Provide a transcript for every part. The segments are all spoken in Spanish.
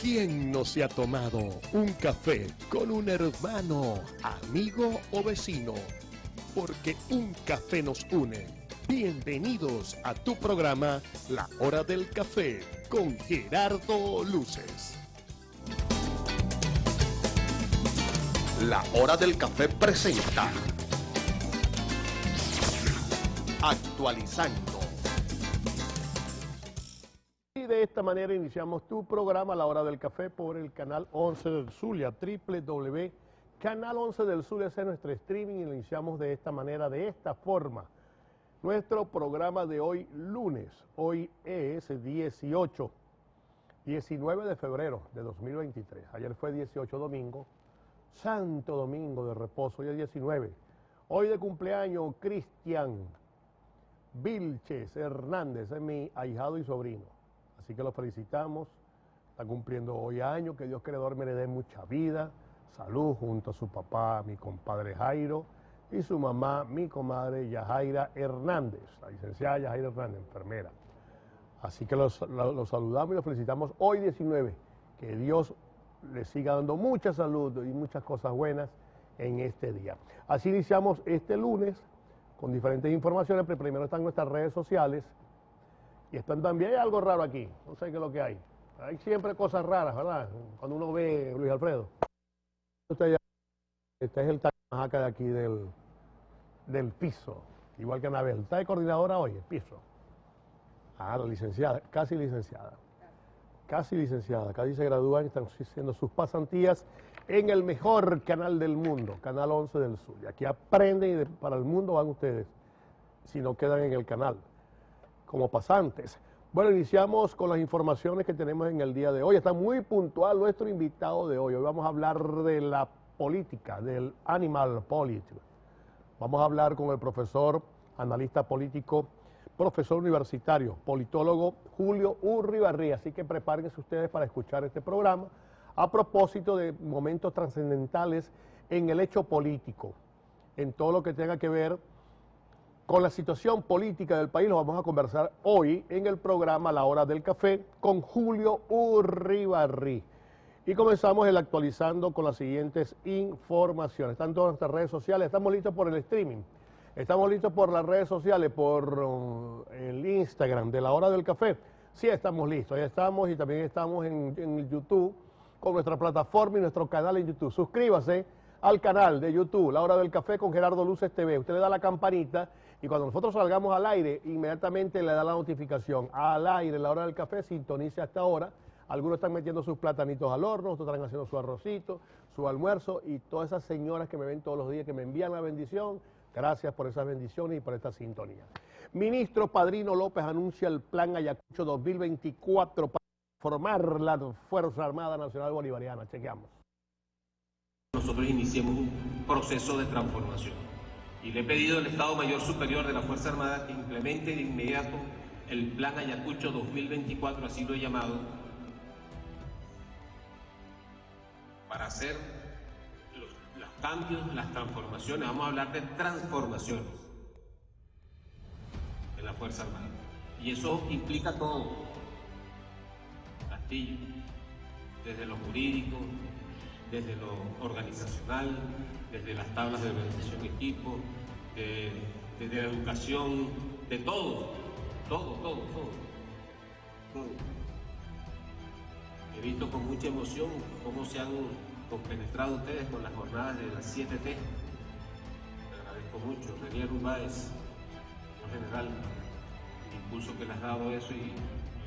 ¿Quién no se ha tomado un café con un hermano, amigo o vecino? Porque un café nos une. Bienvenidos a tu programa La Hora del Café con Gerardo Luces. La Hora del Café presenta Actualizando. Y de esta manera iniciamos tu programa La Hora del Café por el canal 11 del Zulia, Canal 11 del Zulia, ese es nuestro streaming, y lo iniciamos de esta manera, de esta forma. Nuestro programa de hoy lunes, hoy es 19 de febrero de 2023, ayer fue 18 domingo, Santo Domingo de reposo, hoy es 19. Hoy de cumpleaños Cristian Vilches Hernández, es mi ahijado y sobrino. Así que lo felicitamos, está cumpliendo hoy años, que Dios Creador me le dé mucha vida, salud, junto a su papá, mi compadre Jairo, y su mamá, mi comadre Yajaira Hernández, la licenciada Yajaira Hernández, enfermera. Así que los saludamos y los felicitamos hoy 19, que Dios le siga dando mucha salud y muchas cosas buenas en este día. Así iniciamos este lunes con diferentes informaciones, pero primero están nuestras redes sociales. Y están también, hay algo raro aquí, no sé qué es lo que hay. Hay siempre cosas raras, ¿verdad? Cuando uno ve Luis Alfredo. Este es el tamajaca de aquí del piso, igual que Anabel. ¿Está de coordinadora hoy, el piso? Ah, la licenciada, casi licenciada. Casi licenciada, casi se gradúan y están haciendo sus pasantías en el mejor canal del mundo, Canal 11 del Sur. Y aquí aprenden y para el mundo van ustedes, si no quedan en el canal como pasantes. Bueno, iniciamos con las informaciones que tenemos en el día de hoy. Está muy puntual nuestro invitado de hoy. Hoy vamos a hablar de la política, del animal politics. Vamos a hablar con el profesor, analista político, profesor universitario, politólogo Julio Urribarri. Así que prepárense ustedes para escuchar este programa a propósito de momentos trascendentales en el hecho político, en todo lo que tenga que ver con la situación política del país. Lo vamos a conversar hoy en el programa La Hora del Café con Julio Urribarri. Y comenzamos el actualizando con las siguientes informaciones. Están todas nuestras redes sociales, estamos listos por el streaming, estamos listos por las redes sociales, por el Instagram de La Hora del Café. Sí, estamos listos, ahí estamos, y también estamos en YouTube con nuestra plataforma y nuestro canal en YouTube. Suscríbase al canal de YouTube, La Hora del Café con Gerardo Luces TV. Usted le da la campanita y cuando nosotros salgamos al aire, inmediatamente le da la notificación. Al aire, La Hora del Café, sintonice hasta ahora. Algunos están metiendo sus platanitos al horno, otros están haciendo su arrocito, su almuerzo, y todas esas señoras que me ven todos los días, que me envían la bendición, gracias por esas bendiciones y por esta sintonía. Ministro Padrino López anuncia el Plan Ayacucho 2024 para formar la Fuerza Armada Nacional Bolivariana. Chequeamos. Nosotros iniciemos un proceso de transformación y le he pedido al Estado Mayor Superior de la Fuerza Armada que implemente de inmediato el Plan Ayacucho 2024, así lo he llamado, para hacer los cambios, las transformaciones. Vamos a hablar de transformaciones en la Fuerza Armada, y eso implica todo, Castillo, desde lo jurídico, desde lo organizacional, desde las tablas de organización equipo, desde la educación, de todo. He visto con mucha emoción cómo se han compenetrado ustedes con las jornadas de las 7T. Te agradezco mucho, Renier Urbáez, señor general, el impulso que le has dado a eso, y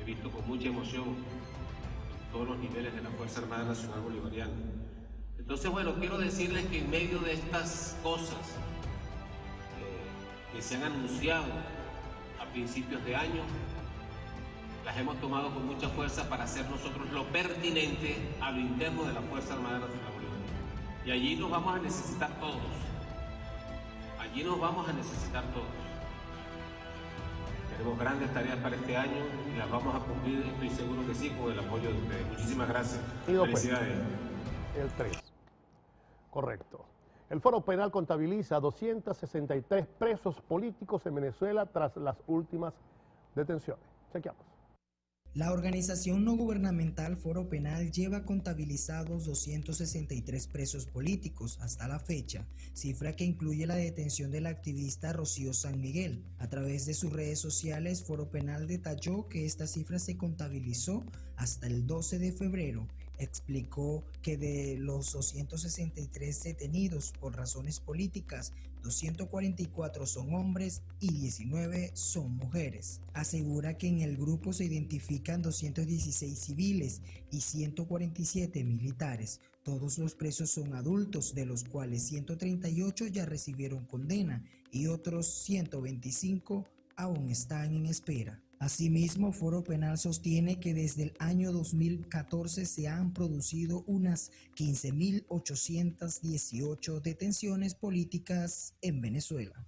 he visto con mucha emoción en todos los niveles de la Fuerza Armada Nacional Bolivariana. Entonces, bueno, quiero decirles que en medio de estas cosas que se han anunciado a principios de año, las hemos tomado con mucha fuerza para hacer nosotros lo pertinente a lo interno de la Fuerza Armada Nacional Bolivariana. Y allí nos vamos a necesitar todos. Allí nos vamos a necesitar todos. Tenemos grandes tareas para este año y las vamos a cumplir, estoy seguro que sí, con el apoyo de ustedes. Muchísimas gracias. Felicidades. El 3. Correcto. El Foro Penal contabiliza 263 presos políticos en Venezuela tras las últimas detenciones. Chequeamos. La organización no gubernamental Foro Penal lleva contabilizados 263 presos políticos hasta la fecha, cifra que incluye la detención de la activista Rocío San Miguel. A través de sus redes sociales, Foro Penal detalló que esta cifra se contabilizó hasta el 12 de febrero. Explicó que de los 263 detenidos por razones políticas, 244 son hombres y 19 son mujeres. Asegura que en el grupo se identifican 216 civiles y 147 militares. Todos los presos son adultos, de los cuales 138 ya recibieron condena y otros 125 aún están en espera. Asimismo, Foro Penal sostiene que desde el año 2014 se han producido unas 15.818 detenciones políticas en Venezuela.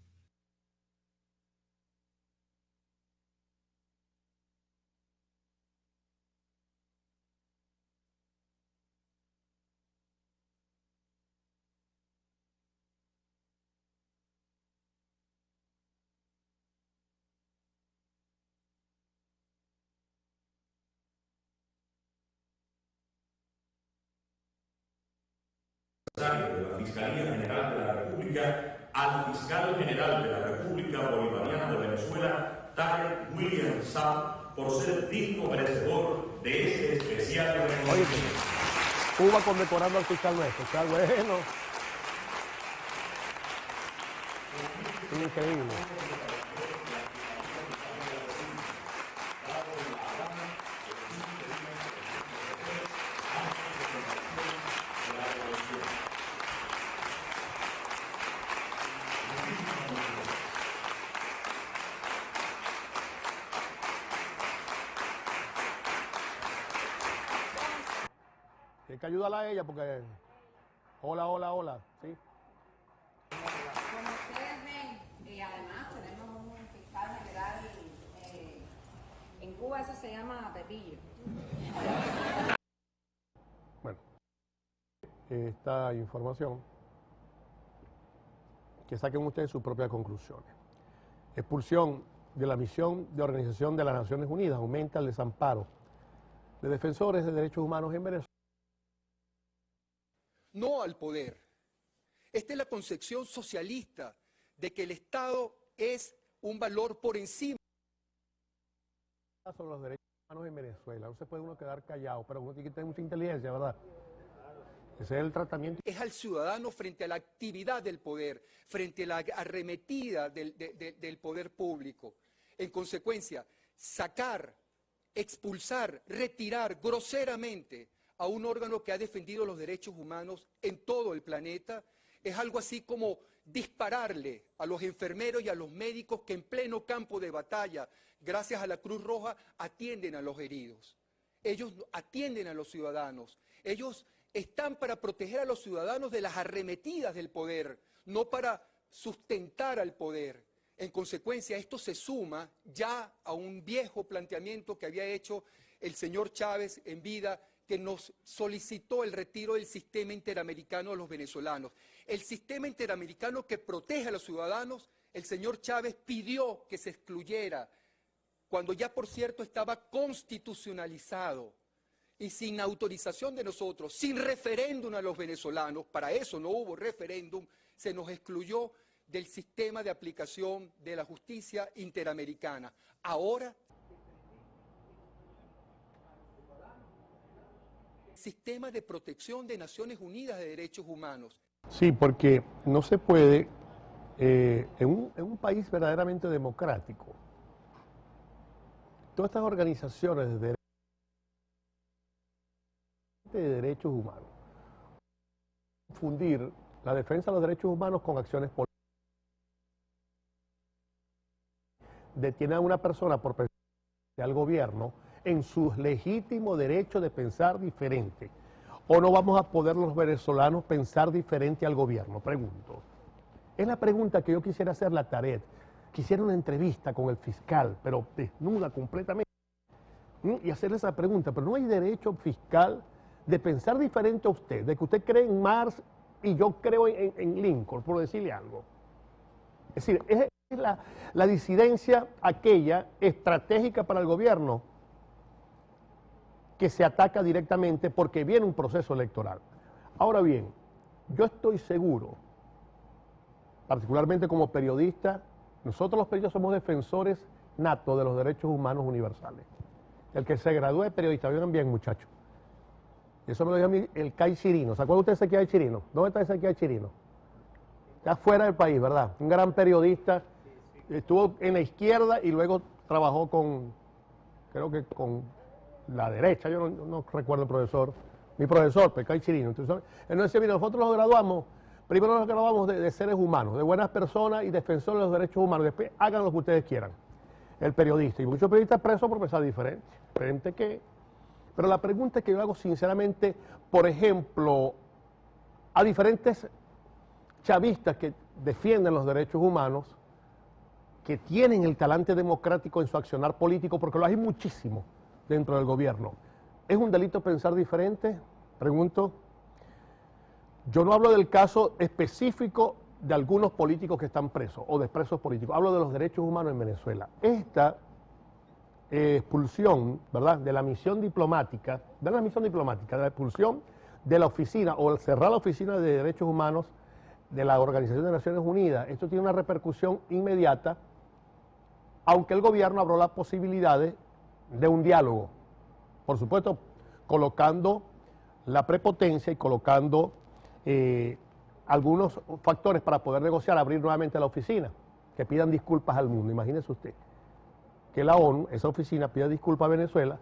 De la Fiscalía General de la República al Fiscal General de la República Bolivariana de Venezuela, Tarek William Saab, por ser digno merecedor de este especial reconocimiento. Cuba condecorando al fiscal nuestro, está bueno. Increíble. Hay que ayudarla a ella porque... Hola, hola, hola, ¿sí? Como ustedes ven, y además tenemos un fiscal general, en Cuba eso se llama Pepillo. Bueno, esta información, que saquen ustedes sus propias conclusiones. Expulsión de la misión de Organización de las Naciones Unidas aumenta el desamparo de defensores de derechos humanos en Venezuela. No al poder. Esta es la concepción socialista de que el Estado es un valor por encima. Sobre los derechos humanos en Venezuela, no se puede uno quedar callado, pero uno tiene que tener mucha inteligencia, ¿verdad? Ese es el tratamiento. Es al ciudadano frente a la actividad del poder, frente a la arremetida del poder público. En consecuencia, sacar, expulsar, retirar groseramente a un órgano que ha defendido los derechos humanos en todo el planeta es algo así como dispararle a los enfermeros y a los médicos que en pleno campo de batalla, gracias a la Cruz Roja, atienden a los heridos. Ellos atienden a los ciudadanos. Ellos están para proteger a los ciudadanos de las arremetidas del poder, no para sustentar al poder. En consecuencia, esto se suma ya a un viejo planteamiento que había hecho el señor Chávez en vida, que nos solicitó el retiro del sistema interamericano de los venezolanos. El sistema interamericano que protege a los ciudadanos, el señor Chávez pidió que se excluyera, cuando ya por cierto estaba constitucionalizado y sin autorización de nosotros, sin referéndum a los venezolanos, para eso no hubo referéndum, se nos excluyó del sistema de aplicación de la justicia interamericana. Ahora, sistema de protección de Naciones Unidas de Derechos Humanos. Sí, porque no se puede, en un país verdaderamente democrático, todas estas organizaciones de derechos humanos, confundir la defensa de los derechos humanos con acciones políticas. Detienen a una persona por pertenecer al gobierno en su legítimo derecho de pensar diferente. ¿O no vamos a poder los venezolanos pensar diferente al gobierno? Pregunto. Es la pregunta que yo quisiera hacerle a Tarek. Quisiera una entrevista con el fiscal, pero desnuda completamente, y hacerle esa pregunta. Pero no hay derecho fiscal de pensar diferente a usted, de que usted cree en Marx y yo creo en Lincoln, por decirle algo. Es decir, es la disidencia aquella estratégica para el gobierno. que se ataca directamente porque viene un proceso electoral. Ahora bien, yo estoy seguro, particularmente como periodista, nosotros los periodistas somos defensores natos de los derechos humanos universales. El que se gradúe de periodista, oigan bien muchachos, eso me lo dijo a mí el CAI Chirino. ¿Se acuerdan ustedes de Ezequiel Chirino? ¿Dónde está Ezequiel Chirino? Está fuera del país, ¿verdad? Un gran periodista, estuvo en la izquierda y luego trabajó con, creo que con la derecha, yo no recuerdo el profesor, mi profesor, CAI Chirino. Entonces, él nos decía, mira, nosotros nos graduamos, primero nos graduamos de seres humanos, de buenas personas y defensores de los derechos humanos, después hagan lo que ustedes quieran. El periodista, y muchos periodistas presos por pensar diferente, pero la pregunta que yo hago sinceramente, por ejemplo, a diferentes chavistas que defienden los derechos humanos, que tienen el talante democrático en su accionar político, porque lo hay muchísimo dentro del gobierno. ¿Es un delito pensar diferente? Pregunto. Yo no hablo del caso específico de algunos políticos que están presos o de presos políticos, hablo de los derechos humanos en Venezuela. Esta expulsión, ¿verdad?, de la misión diplomática, de la expulsión de la oficina o el cerrar la oficina de derechos humanos de la Organización de Naciones Unidas, esto tiene una repercusión inmediata, aunque el gobierno abrió las posibilidades de un diálogo, por supuesto, colocando la prepotencia y colocando algunos factores para poder negociar, abrir nuevamente la oficina, que pidan disculpas al mundo. Imagínese usted que la ONU, esa oficina, pida disculpas a Venezuela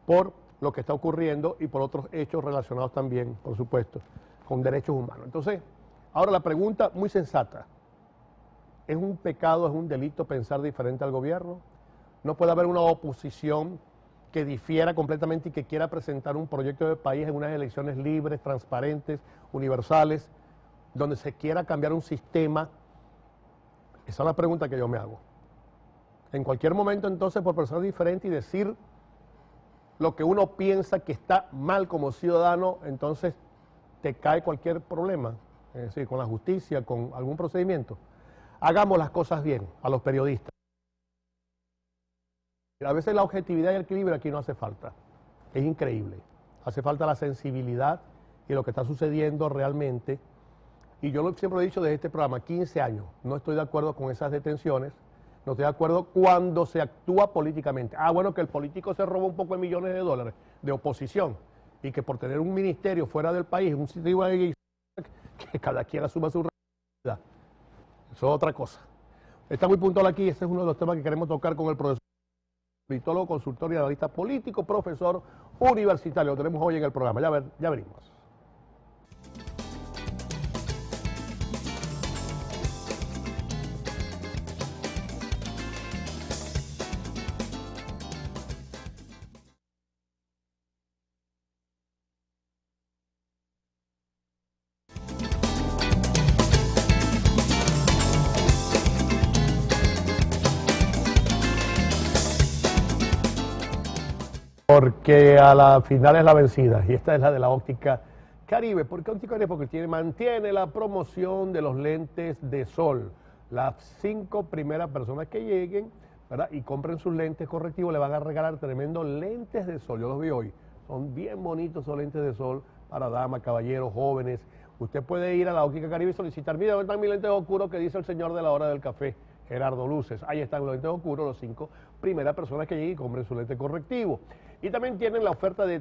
por lo que está ocurriendo y por otros hechos relacionados también, por supuesto, con derechos humanos. Entonces, ahora la pregunta muy sensata, ¿es un pecado, es un delito pensar diferente al gobierno? ¿No puede haber una oposición que difiera completamente y que quiera presentar un proyecto de país en unas elecciones libres, transparentes, universales, donde se quiera cambiar un sistema? Esa es la pregunta que yo me hago. En cualquier momento, entonces, por pensar diferente y decir lo que uno piensa que está mal como ciudadano, entonces te cae cualquier problema, es decir, con la justicia, con algún procedimiento. Hagamos las cosas bien a los periodistas. A veces la objetividad y el equilibrio aquí no hace falta. Es increíble. Hace falta la sensibilidad y lo que está sucediendo realmente. Y yo siempre lo he dicho desde este programa, 15 años, no estoy de acuerdo con esas detenciones, no estoy de acuerdo cuando se actúa políticamente. Bueno, que el político se roba un poco de millones de dólares de oposición y que por tener un ministerio fuera del país, un sitio que cada quien asuma su responsabilidad. Eso es otra cosa. Está muy puntual aquí, ese es uno de los temas que queremos tocar con el profesor, politólogo, consultor y analista político, profesor universitario. Lo tenemos hoy en el programa, ya venimos. Porque a la final es la vencida, y esta es la de la Óptica Caribe. ¿Por qué Óptica Caribe? Porque mantiene la promoción de los lentes de sol. Las 5 primeras personas que lleguen, ¿verdad?, y compren sus lentes correctivos, le van a regalar tremendos lentes de sol. Yo los vi hoy, son bien bonitos esos lentes de sol para damas, caballeros, jóvenes. Usted puede ir a la Óptica Caribe y solicitar, mira, ¿dónde están mis lentes oscuros que dice el señor de la hora del café? Gerardo Luces. Ahí están los lentes oscuros, los 5 primeras personas que lleguen y compren su lente correctivo. Y también tienen la oferta de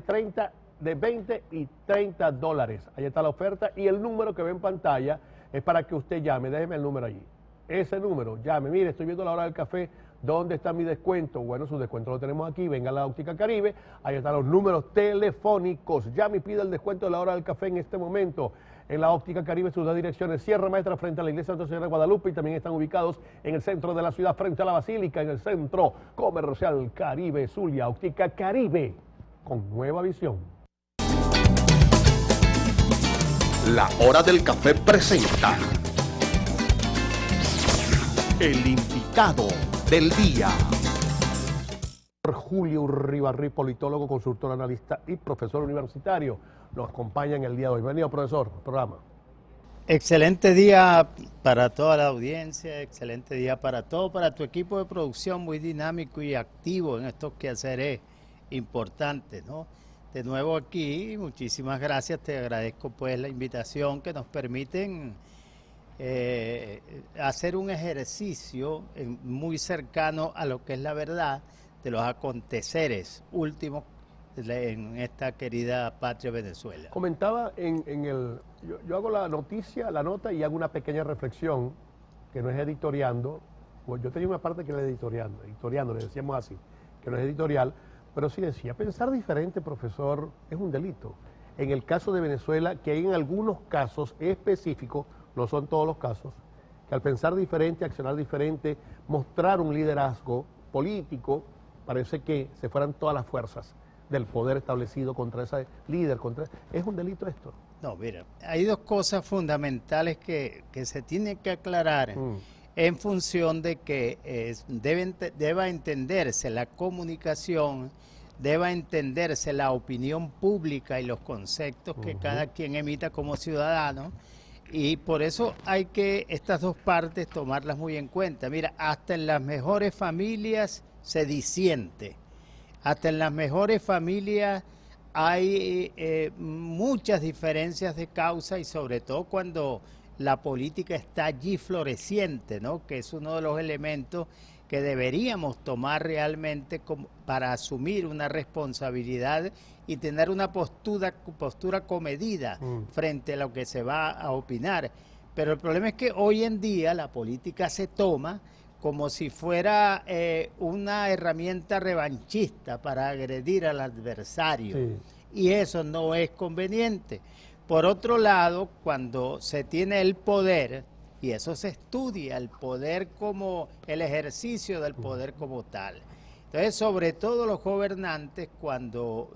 20 y 30 dólares. Ahí está la oferta y el número que ve en pantalla es para que usted llame. Déjeme el número allí. Ese número, llame. Mire, estoy viendo la hora del café. ¿Dónde está mi descuento? Bueno, su descuento lo tenemos aquí. Venga a la Óptica Caribe. Ahí están los números telefónicos. Llame y pida el descuento de la hora del café en este momento. En la Óptica Caribe, sus 2 direcciones, Sierra Maestra frente a la iglesia de Nuestra Señora de Guadalupe, y también están ubicados en el centro de la ciudad frente a la Basílica, en el centro comercial Caribe Zulia. Óptica Caribe, con nueva visión. La Hora del Café presenta el invitado del día. Julio Urribarri, politólogo, consultor, analista y profesor universitario, nos acompaña en el día de hoy. Bienvenido, profesor, al programa. Excelente día para toda la audiencia, excelente día para todo, para tu equipo de producción muy dinámico y activo en estos quehaceres importantes, ¿no? De nuevo aquí, muchísimas gracias, te agradezco pues la invitación que nos permiten hacer un ejercicio muy cercano a lo que es la verdad de los aconteceres últimos en esta querida patria Venezuela. Comentaba yo hago la noticia, la nota y hago una pequeña reflexión que no es editoriando. Pues yo tenía una parte que era editoriando, le decíamos así, que no es editorial, pero sí decía, pensar diferente, profesor, es un delito. En el caso de Venezuela, que hay en algunos casos específicos, no son todos los casos, que al pensar diferente, accionar diferente, mostrar un liderazgo político, parece que se fueran todas las fuerzas del poder establecido contra ese líder, ¿es un delito esto? No, mira, hay dos cosas fundamentales que se tienen que aclarar en función de que deba entenderse la comunicación, deba entenderse la opinión pública y los conceptos que cada quien emita como ciudadano, y por eso hay que estas dos partes tomarlas muy en cuenta. Mira, hasta en las mejores familias se disiente. Hasta en las mejores familias hay muchas diferencias de causa, y sobre todo cuando la política está allí floreciente, ¿no? Que es uno de los elementos que deberíamos tomar realmente para asumir una responsabilidad y tener una postura comedida frente a lo que se va a opinar. Pero el problema es que hoy en día la política se toma como si fuera una herramienta revanchista para agredir al adversario. Sí. Y eso no es conveniente. Por otro lado, cuando se tiene el poder, y eso se estudia, el poder como el ejercicio del poder como tal. Entonces, sobre todo los gobernantes, cuando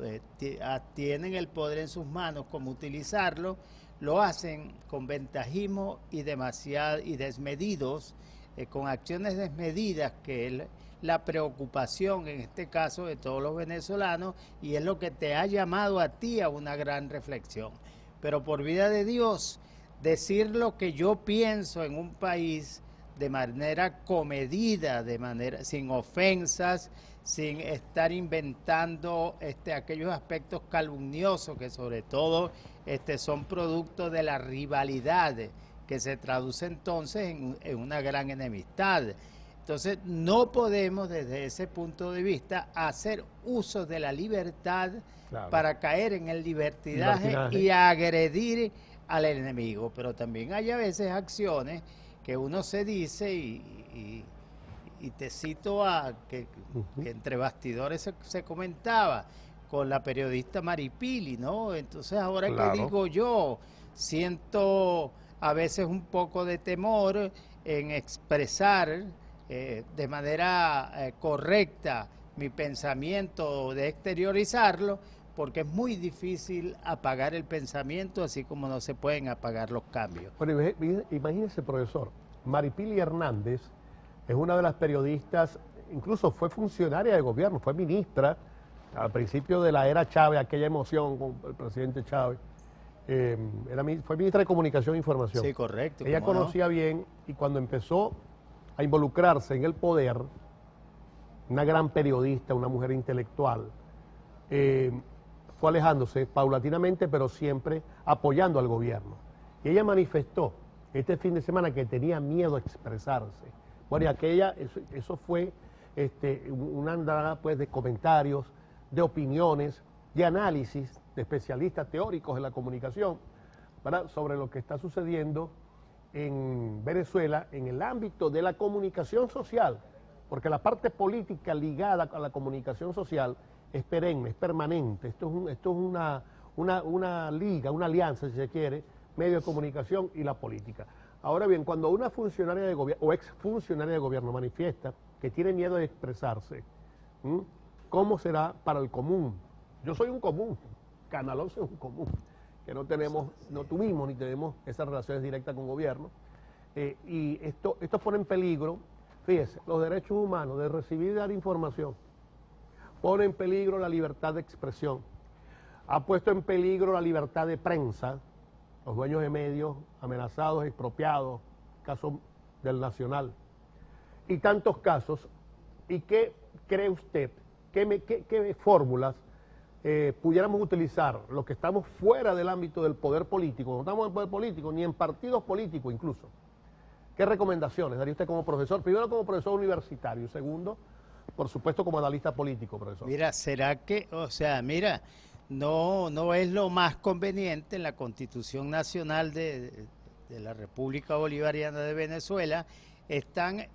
tienen el poder en sus manos, cómo utilizarlo, lo hacen con ventajismo y desmedidos, con acciones desmedidas, que es la preocupación en este caso de todos los venezolanos, y es lo que te ha llamado a ti a una gran reflexión. Pero por vida de Dios, decir lo que yo pienso en un país de manera comedida, sin ofensas, sin estar inventando aquellos aspectos calumniosos que sobre todo son producto de la rivalidad, que se traduce entonces en una gran enemistad. Entonces no podemos desde ese punto de vista hacer uso de la libertad para caer en el libertinaje y agredir al enemigo. Pero también hay a veces acciones que uno se dice y te cito que entre bastidores se comentaba con la periodista Maripili, ¿no? Entonces ahora que digo yo, siento a veces un poco de temor en expresar de manera correcta mi pensamiento, de exteriorizarlo, porque es muy difícil apagar el pensamiento, así como no se pueden apagar los cambios. Bueno, imagínese, profesor, Maripili Hernández es una de las periodistas, incluso fue funcionaria de gobierno, fue ministra al principio de la era Chávez, aquella emoción con el presidente Chávez. Fue ministra de Comunicación e Información. Sí, correcto. Ella conocía bien, y cuando empezó a involucrarse en el poder, una gran periodista, una mujer intelectual, fue alejándose paulatinamente, pero siempre apoyando al gobierno. Y ella manifestó este fin de semana que tenía miedo a expresarse. Bueno, y eso fue una andada pues, de comentarios, de opiniones, de análisis de especialistas teóricos de la comunicación, ¿verdad?, sobre lo que está sucediendo en Venezuela en el ámbito de la comunicación social, porque la parte política ligada a la comunicación social es perenne, es permanente. Esto es una liga, una alianza, si se quiere, medio de comunicación y la política. Ahora bien, cuando una funcionaria de gobierno o exfuncionaria de gobierno manifiesta que tiene miedo de expresarse, ¿cómo será para el común? Yo soy un común, Canal 11 es un común, que no tuvimos ni tenemos esas relaciones directas con gobierno, y esto pone en peligro, fíjese, los derechos humanos de recibir y dar información, pone en peligro la libertad de expresión, ha puesto en peligro la libertad de prensa, los dueños de medios amenazados, expropiados, caso del Nacional, y tantos casos. ¿Y qué cree usted qué fórmulas pudiéramos utilizar los que estamos fuera del ámbito del poder político, no estamos en el poder político, ni en partidos políticos incluso? ¿Qué recomendaciones daría usted como profesor? Primero, como profesor universitario. Segundo, por supuesto, como analista político, profesor. Mira, ¿será que, o sea, mira, no es lo más conveniente en la Constitución Nacional de la República Bolivariana de Venezuela? Están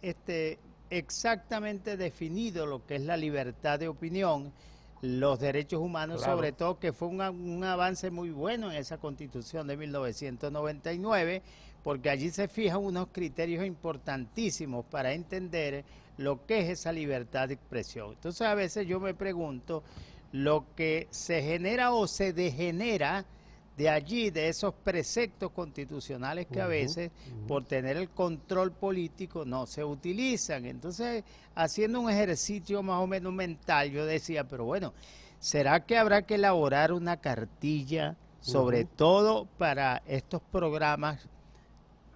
exactamente definido lo que es la libertad de opinión, los derechos humanos, Claro. sobre todo, que fue un avance muy bueno en esa Constitución de 1999, porque allí se fijan unos criterios importantísimos para entender lo que es esa libertad de expresión. Entonces, a veces yo me pregunto, lo que se genera o se degenera de allí, de esos preceptos constitucionales que a veces, por tener el control político, no se utilizan. Entonces, haciendo un ejercicio más o menos mental, yo decía, pero bueno, ¿será que habrá que elaborar una cartilla, sobre todo para estos programas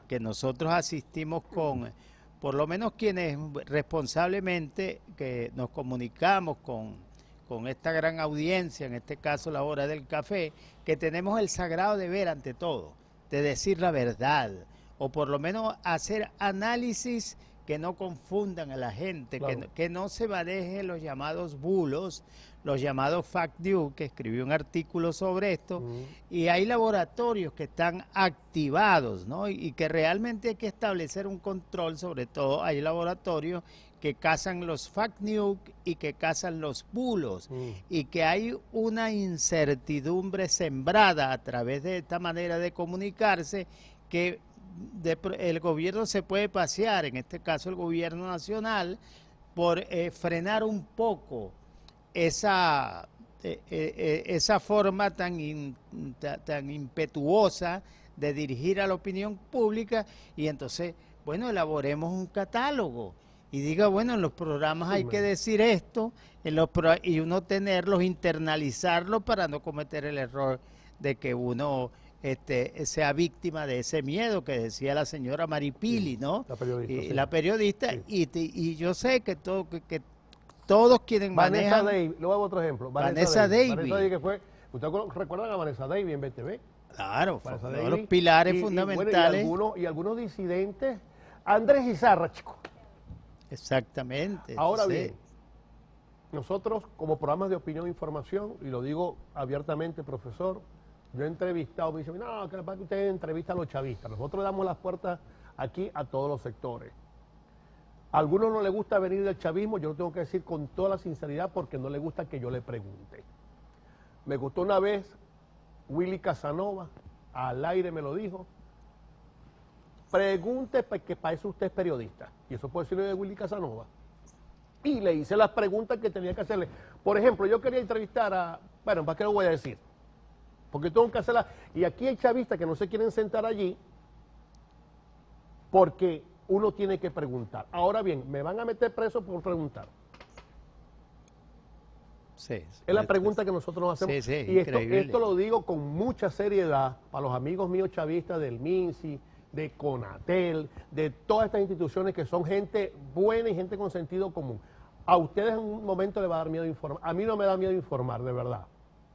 que nosotros asistimos con, por lo menos quienes responsablemente que nos comunicamos con esta gran audiencia, en este caso la hora del café, que tenemos el sagrado deber ante todo, de decir la verdad, o por lo menos hacer análisis que no confundan a la gente, Claro. que no se manejen los llamados bulos, los llamados fact news, que escribí un artículo sobre esto, y hay laboratorios que están activados, ¿no? Y que realmente hay que establecer un control, sobre todo hay laboratorios que cazan los fact news y que cazan los bulos, y que hay una incertidumbre sembrada a través de esta manera de comunicarse que el gobierno se puede pasear, en este caso el gobierno nacional, por frenar un poco esa forma tan impetuosa de dirigir a la opinión pública, y entonces, bueno, elaboremos un catálogo y diga, bueno, en los programas hay que decir esto, y uno tenerlos, internalizarlos para no cometer el error de que uno sea víctima de ese miedo que decía la señora Maripili, ¿no? La periodista. Y sí. la periodista, Sí. y yo sé que todos quienes Vanessa manejan... Davis, luego hago otro ejemplo. Vanessa Davis. Vanessa Davis, que fue, ¿ustedes recuerdan a Vanessa Davis en BTV? Claro, fue Vanessa uno de Davis. los pilares Bueno, fundamentales. y algunos disidentes. Andrés Izarra, chico. Exactamente. Ahora entonces, bien, nosotros como programas de opinión e información, y lo digo abiertamente, profesor, yo he entrevistado, me dicen, no, que usted entrevista a los chavistas. Nosotros le damos las puertas aquí a todos los sectores. A algunos no les gusta venir del chavismo, yo lo tengo que decir con toda la sinceridad porque no les gusta que yo le pregunte. Me gustó una vez Willy Casanova, al aire me lo dijo, pregunte que para eso usted es periodista. Y eso puede decirlo de Willy Casanova. Y le hice las preguntas que tenía que hacerle. Por ejemplo, yo quería entrevistar a... Bueno, ¿para qué lo voy a decir? Porque tengo que hacerla... Y aquí hay chavistas que no se quieren sentar allí porque uno tiene que preguntar. Ahora bien, me van a meter preso por preguntar. sí, Es la pregunta que nosotros nos hacemos. Sí, y increíble. esto lo digo con mucha seriedad para los amigos míos chavistas del MINSI, de CONATEL, de todas estas instituciones que son gente buena y gente con sentido común. A ustedes en un momento les va a dar miedo informar. A mí no me da miedo informar, de verdad.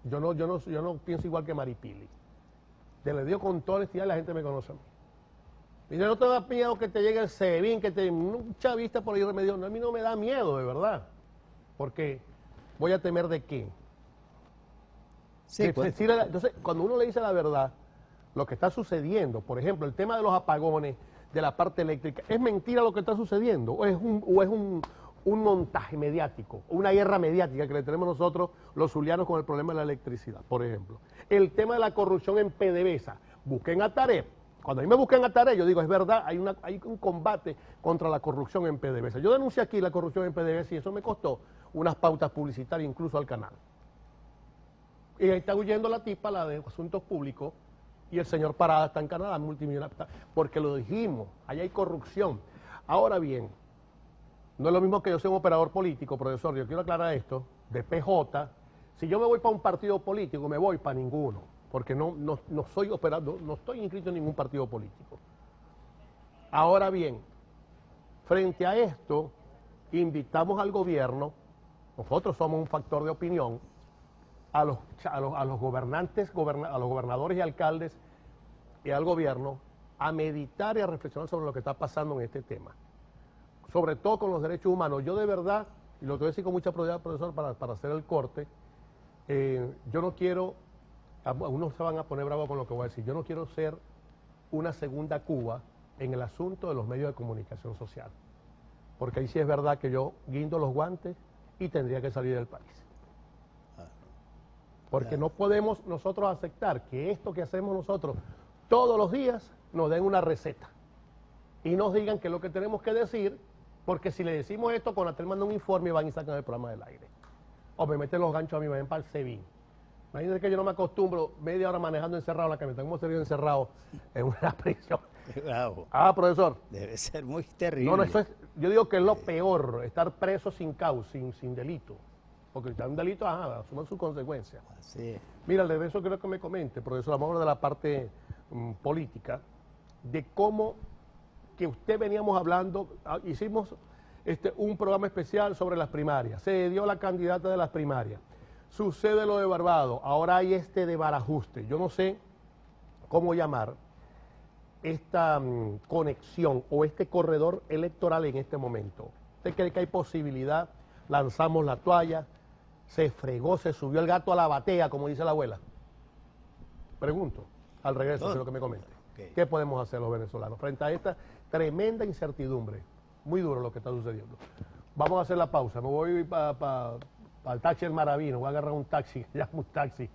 Yo no pienso igual que Maripili. Te lo digo con toda honestidad, la gente me conoce a mí. Y no te da miedo que te llegue el SEBIN, que te un chavista por ahí remedio. No, a mí no me da miedo, de verdad. Porque voy a temer de qué. Sí, Entonces, cuando uno le dice la verdad, lo que está sucediendo, por ejemplo, el tema de los apagones, de la parte eléctrica, ¿es mentira lo que está sucediendo? ¿O es un montaje mediático, una guerra mediática que le tenemos nosotros los zulianos con el problema de la electricidad, por ejemplo? El tema de la corrupción en PDVSA, busquen a Tarek. Cuando a mí me buscan a Tarek, yo digo, es verdad, hay un combate contra la corrupción en PDVSA. Yo denuncié aquí la corrupción en PDVSA y eso me costó unas pautas publicitarias incluso al canal. Y ahí está huyendo la tipa, la de Asuntos Públicos, y el señor Parada está en Canadá, multimillonario, porque lo dijimos, allá hay corrupción. Ahora bien, no es lo mismo que yo sea un operador político, profesor, yo quiero aclarar esto, de PJ, si yo me voy para un partido político, me voy para ninguno, porque no soy operador, no estoy inscrito en ningún partido político. Ahora bien, frente a esto, invitamos al gobierno nosotros somos un factor de opinión a los gobernantes, a los gobernadores y alcaldes y al gobierno a meditar y a reflexionar sobre lo que está pasando en este tema. Sobre todo con los derechos humanos. Yo de verdad, y lo que voy a decir con mucha prioridad, profesor, para hacer el corte, yo no quiero, algunos se van a poner bravos con lo que voy a decir, yo no quiero ser una segunda Cuba en el asunto de los medios de comunicación social. Porque ahí sí es verdad que yo guindo los guantes y tendría que salir del país. Porque no podemos nosotros aceptar que esto que hacemos nosotros todos los días nos den una receta y nos digan qué es lo que tenemos que decir, porque si le decimos esto, Conatel manda un informe y van y sacan el programa del aire. O me meten los ganchos a mí, me ven para el SEBIN. Imagínense que yo no me acostumbro media hora manejando encerrado en la camioneta, como sería encerrado en una prisión. Bravo. Ah, profesor. Debe ser muy terrible. No, eso es, yo digo que es lo peor, estar preso sin causa, sin delito. Porque si está un delito, asuman sus consecuencias. Así es. Mira, de eso quiero que me comente, profesor, vamos a hablar de la parte política, de cómo que usted veníamos hablando, hicimos un programa especial sobre las primarias, se dio la candidata de las primarias, sucede lo de Barbados, ahora hay de Barajuste, yo no sé cómo llamar esta conexión o este corredor electoral en este momento. ¿Usted cree que hay posibilidad? Lanzamos la toalla, se fregó, se subió el gato a la batea, como dice la abuela. Pregunto, al regreso, quiero que me comente. Okay. ¿Qué podemos hacer los venezolanos frente a esta tremenda incertidumbre? Muy duro lo que está sucediendo. Vamos a hacer la pausa. Me voy para el taxi El Maravino. Voy a agarrar un taxi, llamo un taxi.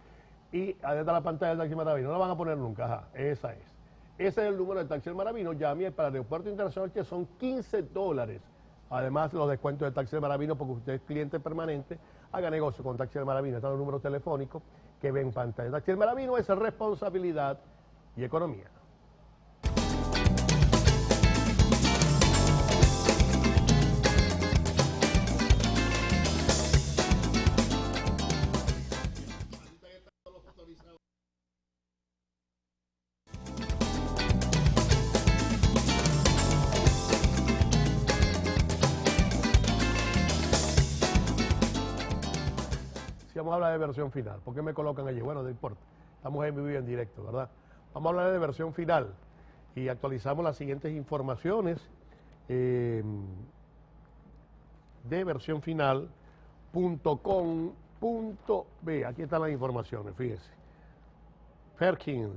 Y ahí está la pantalla del taxi Maravino. No la van a poner nunca. Ajá, esa es. Ese es el número del taxi El Maravino. Llame para el Aeropuerto Internacional, que son $15. Además, los descuentos del taxi El Maravino, porque usted es cliente permanente, haga negocio con Taxi El Maravino. Están los números telefónicos que ven en pantalla. Taxi El Maravino es responsabilidad y economía. Vamos a hablar de versión final. ¿Por qué me colocan allí? Bueno, no importa. Estamos en vivo y en directo, ¿verdad? Vamos a hablar de versión final y actualizamos las siguientes informaciones de versionfinal.com.be. Aquí están las informaciones, fíjense. Perkins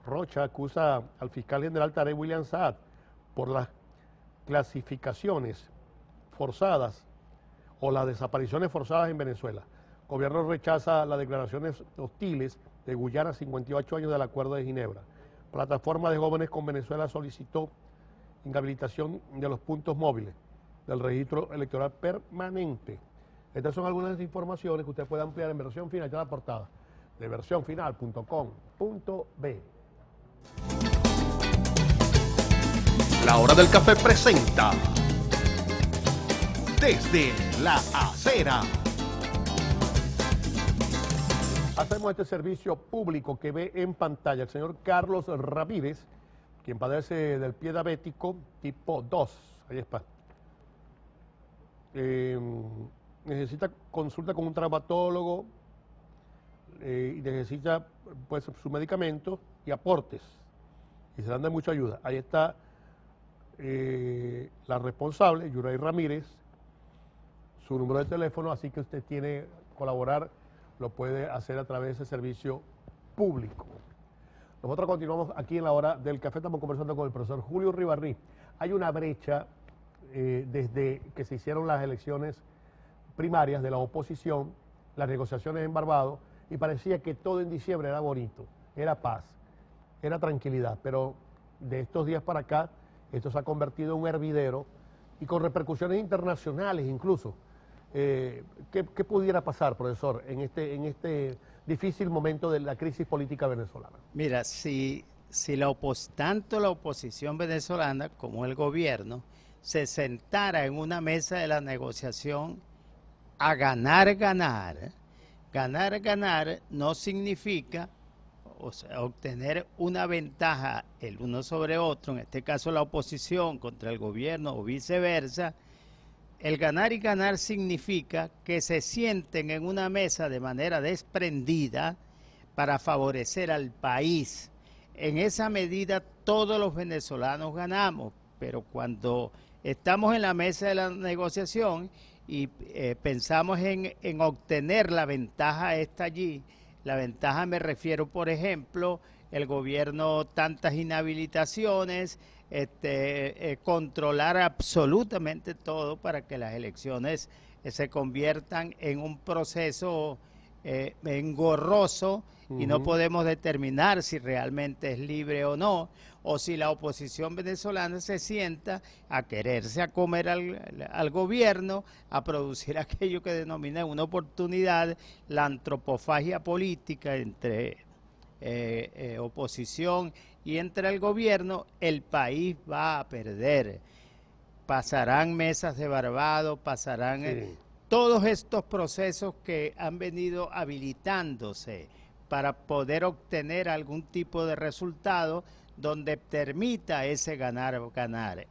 Rocha acusa al fiscal general Tarek William Saad por las clasificaciones forzadas o las desapariciones forzadas en Venezuela. El gobierno rechaza las declaraciones hostiles de Guyana, 58 años del Acuerdo de Ginebra. Plataforma de Jóvenes con Venezuela solicitó inhabilitación de los puntos móviles del registro electoral permanente. Estas son algunas de las informaciones que usted puede ampliar en versión final, ya la portada de versionfinal.com.be. La Hora del Café presenta Desde la Acera. Hacemos este servicio público que ve en pantalla el señor Carlos Ramírez, quien padece del pie diabético tipo 2. Ahí está. Necesita consulta con un traumatólogo y necesita pues su medicamento y aportes. Y se le dan de mucha ayuda. Ahí está la responsable, Yuray Ramírez, su número de teléfono, así que usted tiene que colaborar, lo puede hacer a través de ese servicio público. Nosotros continuamos aquí en la Hora del Café, estamos conversando con el profesor Julio Ribarrí. Hay una brecha desde que se hicieron las elecciones primarias de la oposición, las negociaciones en Barbados, y parecía que todo en diciembre era bonito, era paz, era tranquilidad, pero de estos días para acá, esto se ha convertido en un hervidero y con repercusiones internacionales incluso. ¿Qué pudiera pasar, profesor, en este difícil momento de la crisis política venezolana? Mira, si tanto la oposición venezolana como el gobierno se sentara en una mesa de la negociación a ganar no significa, o sea, obtener una ventaja el uno sobre otro, en este caso la oposición contra el gobierno o viceversa, el ganar y ganar significa que se sienten en una mesa de manera desprendida para favorecer al país. En esa medida todos los venezolanos ganamos, pero cuando estamos en la mesa de la negociación y pensamos en obtener la ventaja esta allí, la ventaja me refiero, por ejemplo, el gobierno tantas inhabilitaciones, controlar absolutamente todo para que las elecciones se conviertan en un proceso engorroso y no podemos determinar si realmente es libre o no, o si la oposición venezolana se sienta a quererse a comer al gobierno, a producir aquello que denomina una oportunidad, la antropofagia política entre oposición y entre el gobierno. El país va a perder. Pasarán mesas de Barbados, pasarán todos estos procesos que han venido habilitándose para poder obtener algún tipo de resultado donde permita ese ganar.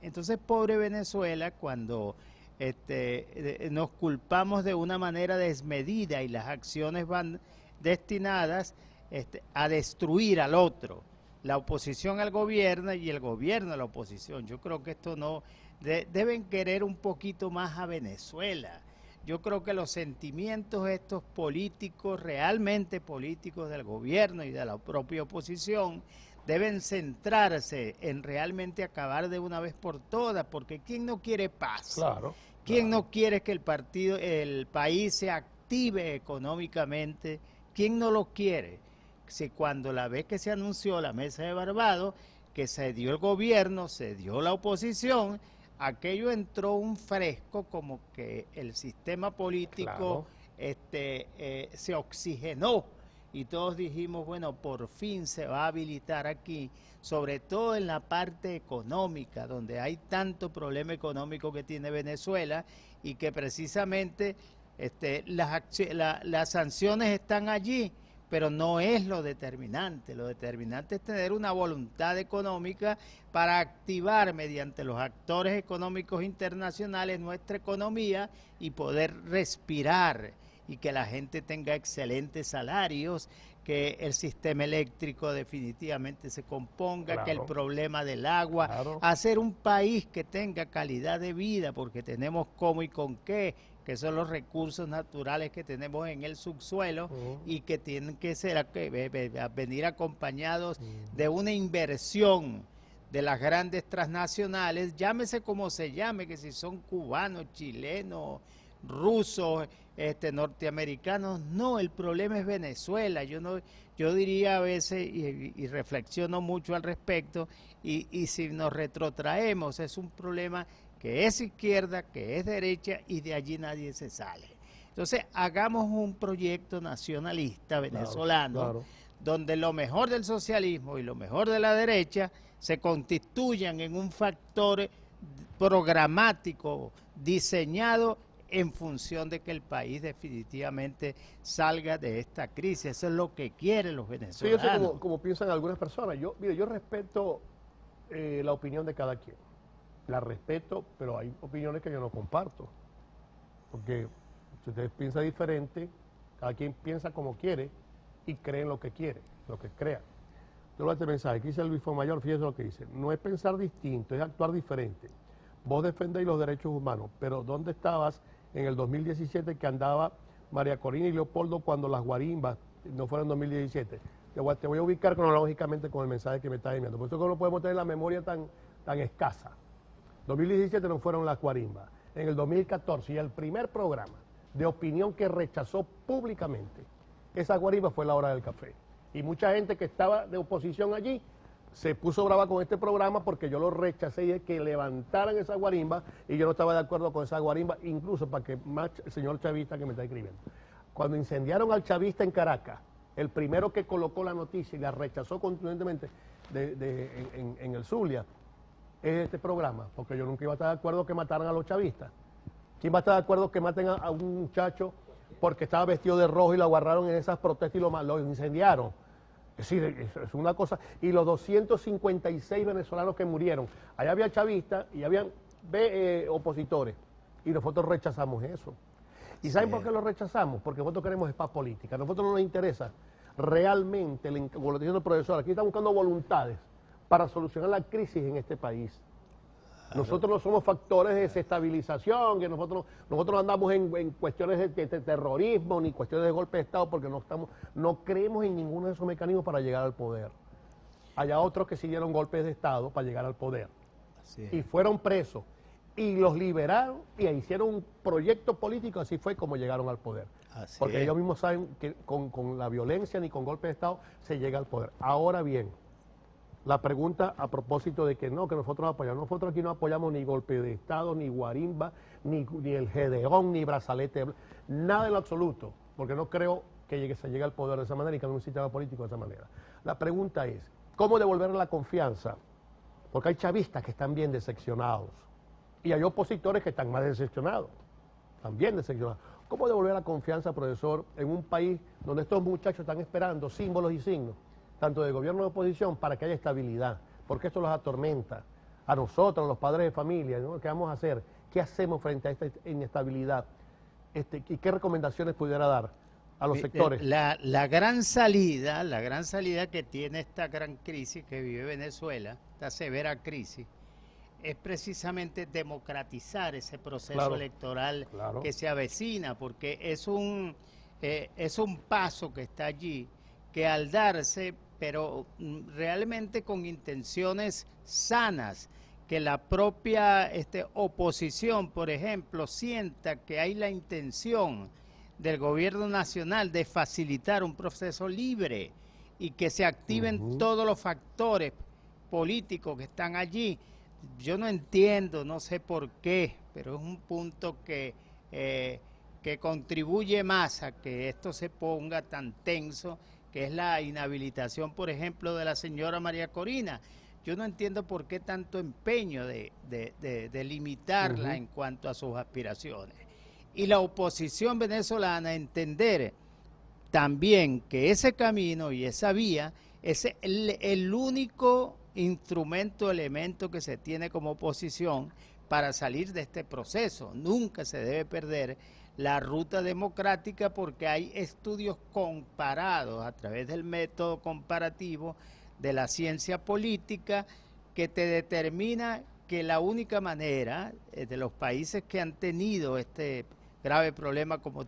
Entonces, pobre Venezuela, cuando nos culpamos de una manera desmedida y las acciones van destinadas a destruir al otro, la oposición al gobierno y el gobierno a la oposición. Yo creo que esto no, deben querer un poquito más a Venezuela. Yo creo que los sentimientos estos políticos, realmente políticos del gobierno y de la propia oposición, deben centrarse en realmente acabar de una vez por todas, porque ¿quién no quiere paz? Claro. ¿Quién no quiere que el país se active económicamente? ¿Quién no lo quiere? Si cuando la vez que se anunció la mesa de Barbados, que se dio el gobierno, se dio la oposición, aquello entró un fresco, como que el sistema político se oxigenó y todos dijimos, bueno, por fin se va a habilitar aquí, sobre todo en la parte económica, donde hay tanto problema económico que tiene Venezuela y que precisamente las sanciones están allí, pero no es lo determinante es tener una voluntad económica para activar mediante los actores económicos internacionales nuestra economía y poder respirar y que la gente tenga excelentes salarios, que el sistema eléctrico definitivamente se componga, que el problema del agua, hacer un país que tenga calidad de vida, porque tenemos cómo y con qué, que son los recursos naturales que tenemos en el subsuelo y que tienen que venir acompañados de una inversión de las grandes transnacionales, llámese como se llame, que si son cubanos, chilenos, rusos, norteamericanos. No, el problema es Venezuela. Yo diría a veces, y reflexiono mucho al respecto, y si nos retrotraemos, es un problema que es izquierda, que es derecha, y de allí nadie se sale. Entonces, hagamos un proyecto nacionalista venezolano, donde lo mejor del socialismo y lo mejor de la derecha se constituyan en un factor programático diseñado en función de que el país definitivamente salga de esta crisis. Eso es lo que quieren los venezolanos. Sí, yo sé como piensan algunas personas. Yo respeto la opinión de cada quien. La respeto, pero hay opiniones que yo no comparto. Porque si usted piensa diferente, cada quien piensa como quiere y cree en lo que quiere, lo que crea. Yo lo este mensaje que dice Luis Fomayor, fíjese lo que dice. No es pensar distinto, es actuar diferente. Vos defendéis los derechos humanos, pero ¿dónde estabas en el 2017 que andaba María Corina y Leopoldo cuando las guarimbas no fueron en 2017? Te voy a ubicar cronológicamente con el mensaje que me estás enviando. Por eso que no podemos tener la memoria tan escasa. 2017 no fueron las guarimbas. En el 2014, y el primer programa de opinión que rechazó públicamente esa guarimba fue La Hora del Café. Y mucha gente que estaba de oposición allí se puso brava con este programa porque yo lo rechacé y que levantaran esa guarimba y yo no estaba de acuerdo con esa guarimba, incluso para que más el señor chavista que me está escribiendo. Cuando incendiaron al chavista en Caracas, el primero que colocó la noticia y la rechazó contundentemente en el Zulia, es este programa, porque yo nunca iba a estar de acuerdo que mataran a los chavistas. ¿Quién va a estar de acuerdo que maten a un muchacho porque estaba vestido de rojo y lo agarraron en esas protestas y lo incendiaron? Es decir, es una cosa. Y los 256 venezolanos que murieron, allá había chavistas y habían opositores. y nosotros rechazamos eso. ¿Y saben por qué lo rechazamos? Porque nosotros queremos paz política. A nosotros no nos interesa realmente, como lo dice el profesor, aquí están buscando voluntades para solucionar la crisis en este país. Claro. Nosotros no somos factores de desestabilización, que nosotros no andamos en cuestiones de terrorismo ni cuestiones de golpe de Estado, porque no creemos en ninguno de esos mecanismos para llegar al poder. Hay otros que sí dieron golpes de Estado para llegar al poder y fueron presos y los liberaron y hicieron un proyecto político, así fue como llegaron al poder. Porque ellos mismos saben que con la violencia ni con golpe de Estado se llega al poder. Ahora bien, la pregunta a propósito de que no, que nosotros apoyamos. Nosotros aquí no apoyamos ni golpe de Estado, ni guarimba, ni el Gedeón, ni brazalete, nada en lo absoluto, porque no creo que se llegue al poder de esa manera y que no un sistema político de esa manera. La pregunta es, ¿cómo devolver la confianza? Porque hay chavistas que están bien decepcionados y hay opositores que están más decepcionados, también decepcionados. ¿Cómo devolver la confianza, profesor, en un país donde estos muchachos están esperando símbolos y signos, tanto de gobierno de oposición, para que haya estabilidad? Porque esto los atormenta a nosotros, a los padres de familia, ¿no? ¿Qué vamos a hacer? ¿Qué hacemos frente a esta inestabilidad? ¿Y qué recomendaciones pudiera dar a los sectores? La gran salida que tiene esta gran crisis que vive Venezuela, esta severa crisis, es precisamente democratizar ese proceso electoral que se avecina, porque es un paso que está allí, que al darse, pero realmente con intenciones sanas, que la propia oposición, por ejemplo, sienta que hay la intención del gobierno nacional de facilitar un proceso libre y que se activen todos los factores políticos que están allí. Yo no entiendo, no sé por qué, pero es un punto que contribuye más a que esto se ponga tan tenso, que es la inhabilitación, por ejemplo, de la señora María Corina. Yo no entiendo por qué tanto empeño de limitarla en cuanto a sus aspiraciones. Y la oposición venezolana entender también que ese camino y esa vía es el único instrumento, elemento que se tiene como oposición para salir de este proceso. Nunca se debe perder la ruta democrática, porque hay estudios comparados a través del método comparativo de la ciencia política que te determina que la única manera de los países que han tenido este grave problema como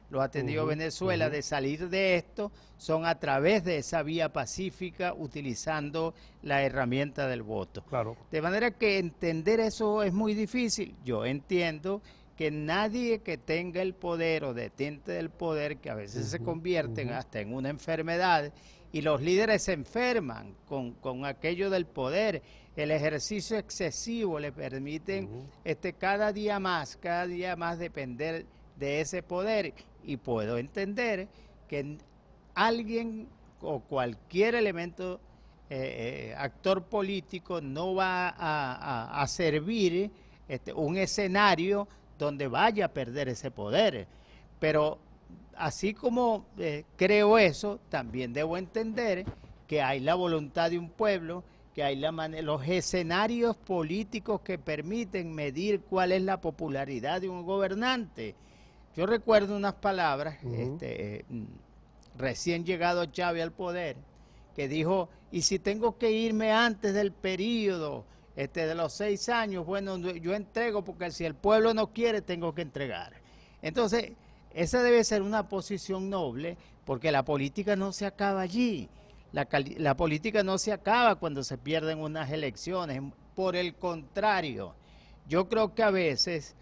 lo ha tenido Venezuela, de salir de esto, son a través de esa vía pacífica, utilizando la herramienta del voto. De manera que entender eso es muy difícil. Yo entiendo que nadie que tenga el poder o detente del poder, que a veces se convierten hasta en una enfermedad, y los líderes se enferman con aquello del poder. El ejercicio excesivo le permiten cada día más depender de ese poder, y puedo entender que alguien o cualquier elemento, actor político, no va a servir un escenario donde vaya a perder ese poder. Pero así como creo eso, también debo entender que hay la voluntad de un pueblo, que hay los escenarios políticos que permiten medir cuál es la popularidad de un gobernante. Yo recuerdo unas palabras, recién llegado Chávez al poder, que dijo: y si tengo que irme antes del periodo de los 6 años, bueno, yo entrego, porque si el pueblo no quiere, tengo que entregar. Entonces, esa debe ser una posición noble, porque la política no se acaba allí. La política no se acaba cuando se pierden unas elecciones. Por el contrario, yo creo que a veces,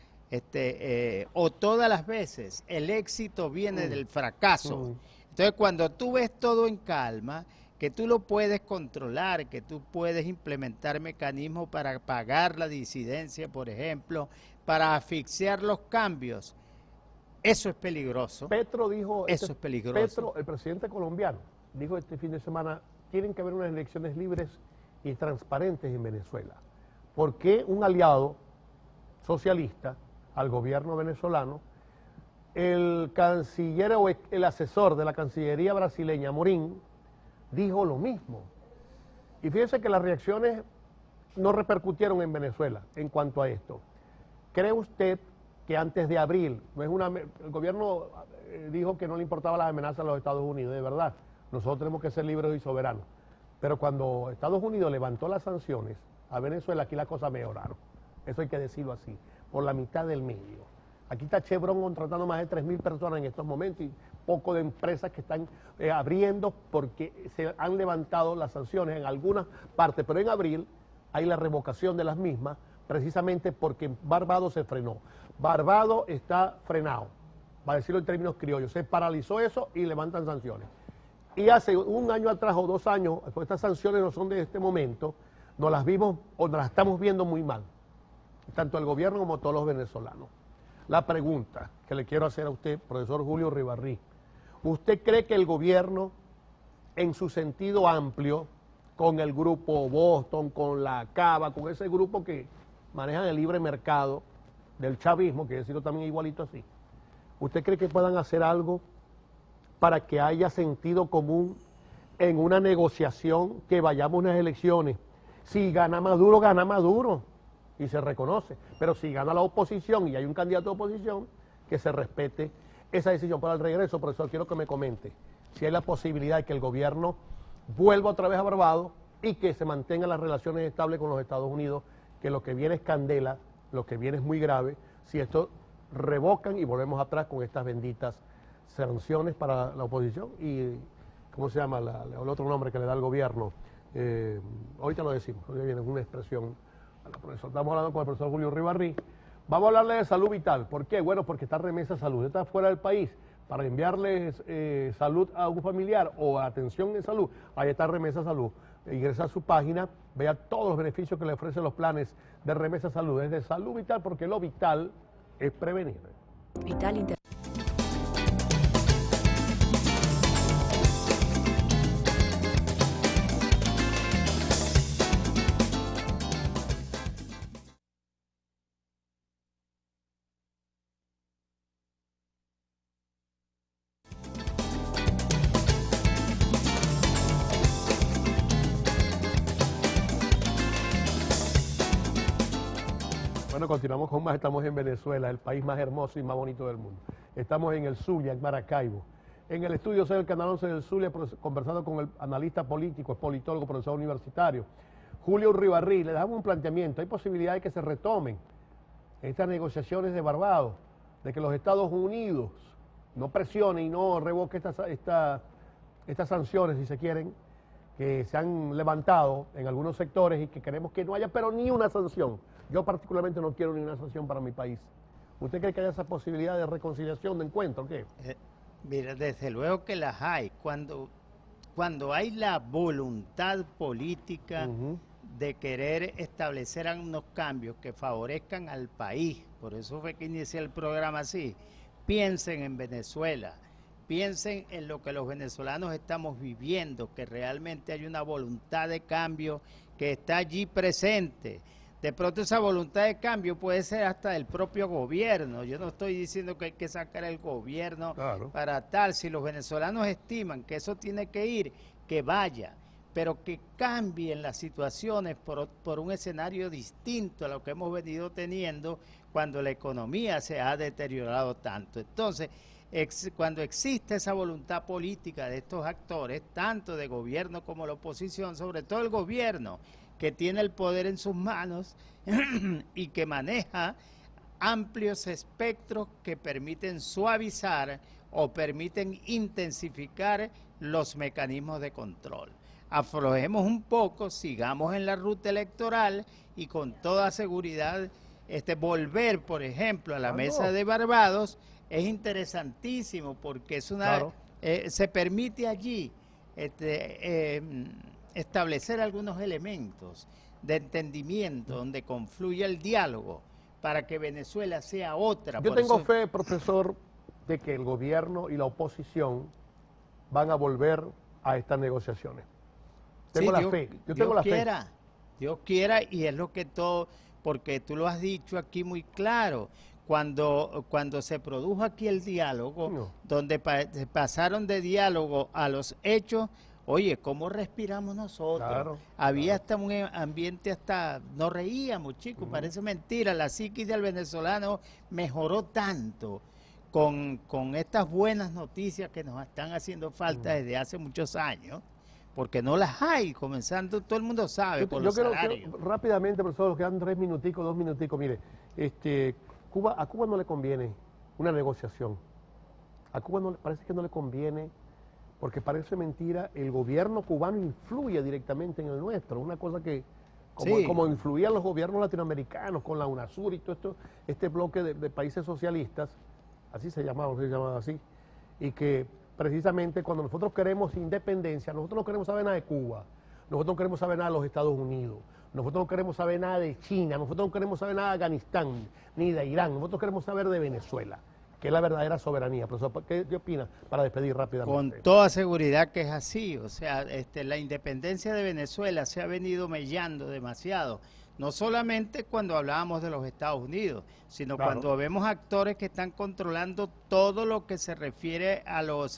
o todas las veces, el éxito viene del fracaso. Entonces, cuando tú ves todo en calma, que tú lo puedes controlar, que tú puedes implementar mecanismos para apagar la disidencia, por ejemplo, para asfixiar los cambios, eso es peligroso. Petro dijo, eso es peligroso. Petro, el presidente colombiano, dijo este fin de semana: tienen que haber unas elecciones libres y transparentes en Venezuela. ¿Por qué un aliado socialista al gobierno venezolano, el canciller o el asesor de la Cancillería brasileña, Amorim, dijo lo mismo? Y fíjense que las reacciones no repercutieron en Venezuela en cuanto a esto. ¿Cree usted que antes de abril. No es el gobierno dijo que no le importaban las amenazas a los Estados Unidos, de verdad. Nosotros tenemos que ser libres y soberanos. Pero cuando Estados Unidos levantó las sanciones a Venezuela, aquí las cosas mejoraron. Eso hay que decirlo así, por la mitad del medio. Aquí está Chevron contratando más de 3.000 personas en estos momentos y poco de empresas que están abriendo porque se han levantado las sanciones en algunas partes, pero en abril hay la revocación de las mismas, precisamente porque Barbados se frenó. Barbados está frenado, para decirlo en términos criollos, se paralizó eso y levantan sanciones. Y hace un año atrás o 2 años, pues estas sanciones no son de este momento, nos las vimos o nos las estamos viendo muy mal, tanto el gobierno como todos los venezolanos. La pregunta que le quiero hacer a usted, profesor Julio Rivarrí, ¿usted cree que el gobierno, en su sentido amplio, con el grupo Boston, con la Cava, con ese grupo que manejan el libre mercado del chavismo, que decirlo también igualito así, ¿usted cree que puedan hacer algo para que haya sentido común en una negociación, que vayamos a unas elecciones? Si gana Maduro y se reconoce, pero si gana la oposición y hay un candidato de oposición, que se respete esa decisión. Para el regreso, profesor, quiero que me comente si hay la posibilidad de que el gobierno vuelva otra vez a Barbados y que se mantengan las relaciones estables con los Estados Unidos, que lo que viene es candela, lo que viene es muy grave, si esto revocan y volvemos atrás con estas benditas sanciones para la oposición y, ¿cómo se llama? El otro nombre que le da el gobierno. Ahorita lo decimos, hoy viene una expresión a la profesora. Estamos hablando con el profesor Julio Rivarrí. Vamos a hablarle de salud vital. ¿Por qué? Bueno, porque está Remesa Salud. Está fuera del país para enviarles salud a un familiar o atención en salud. Ahí está Remesa Salud. Ingresa a su página, vea todos los beneficios que le ofrecen los planes de Remesa Salud. Es de salud vital porque lo vital es prevenir. Vital Bueno, continuamos con más. Estamos en Venezuela, el país más hermoso y más bonito del mundo. Estamos en el Zulia, en Maracaibo. En el estudio C del Canal 11 del Zulia, conversando con el analista político, es politólogo, profesor universitario, Julio Rivarrí. Le damos un planteamiento. Hay posibilidad de que se retomen estas negociaciones de Barbados, de que los Estados Unidos no presionen y no revoquen estas sanciones, si se quieren, que se han levantado en algunos sectores y que queremos que no haya, pero ni una sanción. Yo particularmente no quiero ni una sanción para mi país. ¿Usted cree que haya esa posibilidad de reconciliación, de encuentro? ¿Qué? Mira, desde luego que las hay. Cuando hay la voluntad política de querer establecer unos cambios que favorezcan al país, por eso fue que inicié el programa así, piensen en Venezuela, piensen en lo que los venezolanos estamos viviendo, que realmente hay una voluntad de cambio que está allí presente. De pronto esa voluntad de cambio puede ser hasta del propio gobierno. Yo no estoy diciendo que hay que sacar el gobierno para tal. Si los venezolanos estiman que eso tiene que ir, que vaya, pero que cambien las situaciones por un escenario distinto a lo que hemos venido teniendo cuando la economía se ha deteriorado tanto. Entonces, cuando existe esa voluntad política de estos actores, tanto de gobierno como la oposición, sobre todo el gobierno, que tiene el poder en sus manos y que maneja amplios espectros que permiten suavizar o permiten intensificar los mecanismos de control. Aflojemos un poco, sigamos en la ruta electoral y con toda seguridad volver, por ejemplo, a la mesa de Barbados es interesantísimo porque es una se permite allí establecer algunos elementos de entendimiento donde confluya el diálogo para que Venezuela sea otra. Yo tengo fe, profesor, de que el gobierno y la oposición van a volver a estas negociaciones. Tengo la fe. Yo tengo la fe. Dios quiera, y es lo que todo, porque tú lo has dicho aquí muy claro. Cuando se produjo aquí el diálogo, donde pasaron de diálogo a los hechos, Oye, ¿cómo respiramos nosotros? Claro, Había hasta un ambiente, hasta nos reíamos, chicos, parece mentira. La psiquis del venezolano mejoró tanto con estas buenas noticias que nos están haciendo falta desde hace muchos años, porque no las hay, comenzando, todo el mundo sabe, por los salarios. Quiero rápidamente, profesor, nos quedan 3 minuticos, 2 minuticos, mire, a Cuba no le conviene una negociación. A Cuba parece que no le conviene, porque parece mentira, el gobierno cubano influye directamente en el nuestro, una cosa que, como influían los gobiernos latinoamericanos con la UNASUR y todo esto, este bloque de países socialistas, así se llamaba así, y que precisamente cuando nosotros queremos independencia, nosotros no queremos saber nada de Cuba, nosotros no queremos saber nada de los Estados Unidos, nosotros no queremos saber nada de China, nosotros no queremos saber nada de Afganistán, ni de Irán, nosotros queremos saber de Venezuela, que es la verdadera soberanía. Profesor, ¿qué opina para despedir rápidamente? Con toda seguridad que es así, o sea, la independencia de Venezuela se ha venido mellando demasiado, no solamente cuando hablábamos de los Estados Unidos, sino cuando vemos actores que están controlando todo lo que se refiere a los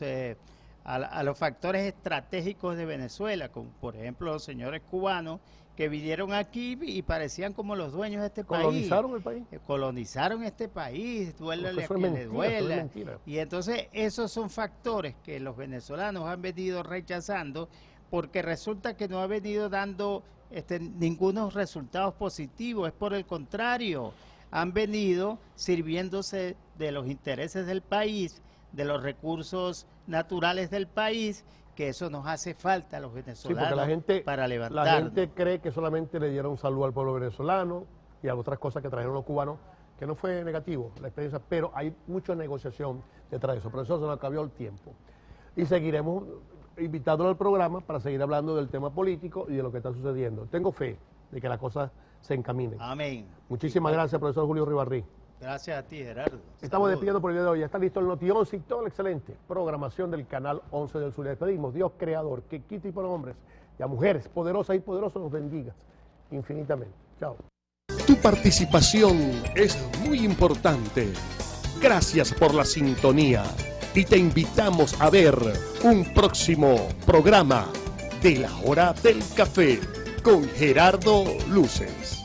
factores estratégicos de Venezuela, como por ejemplo los señores cubanos que vinieron aquí y parecían como los dueños de este país. ¿Colonizaron el país? Colonizaron este país, duélale a quien le duela. Y entonces esos son factores que los venezolanos han venido rechazando, porque resulta que no ha venido dando ningunos resultados positivos, es por el contrario, han venido sirviéndose de los intereses del país, de los recursos naturales del país, que eso nos hace falta a los venezolanos para levantarnos. La gente cree que solamente le dieron salud al pueblo venezolano y a otras cosas que trajeron los cubanos, que no fue negativo la experiencia, pero hay mucha negociación detrás de eso. Por eso se nos acabó el tiempo. Y seguiremos invitándolo al programa para seguir hablando del tema político y de lo que está sucediendo. Tengo fe de que las cosas se encaminen. Amén. Muchísimas gracias, profesor Julio Ribarrí. Gracias a ti, Gerardo. Estamos despidiendo por el día de hoy. Ya está listo el Noti 11 y toda la excelente programación del canal 11 del Sur. Le despedimos. Dios creador, que quite y por hombres y a mujeres poderosas y poderosos los bendiga infinitamente. Chao. Tu participación es muy importante. Gracias por la sintonía y te invitamos a ver un próximo programa de La Hora del Café con Gerardo Luces.